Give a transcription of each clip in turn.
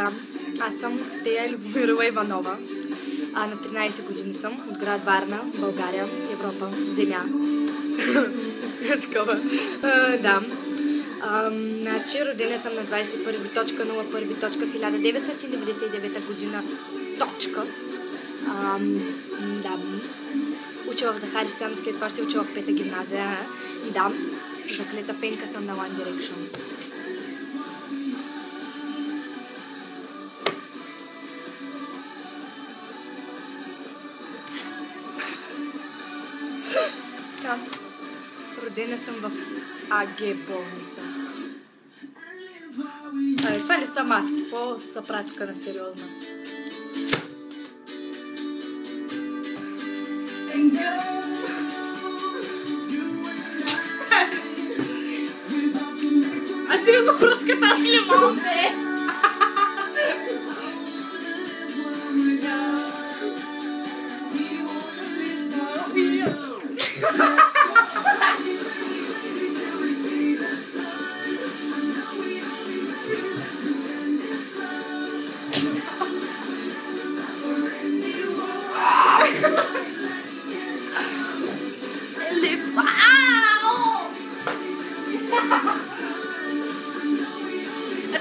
Така, аз съм Тея Любомирова Иванова. На 13 години съм, от град Варна, България, Европа, Земя. Такова. Да. Значи, родена съм на 21.01.1999 година. Точка. Да. Учила в Захари Стоянов, след това ще учила в Пета гимназия. Да. Заклета фенка съм на One Direction. Да. Родена съм в АГ болница. Това ли са маски? Какво са практика на сериозна? Аз си го пръската с лимон, бе!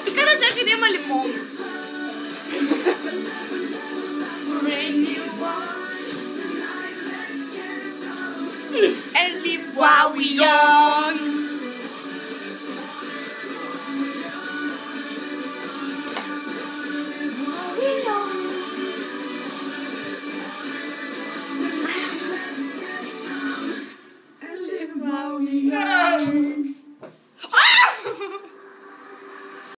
Така да сега къде има лимон. And live while we young.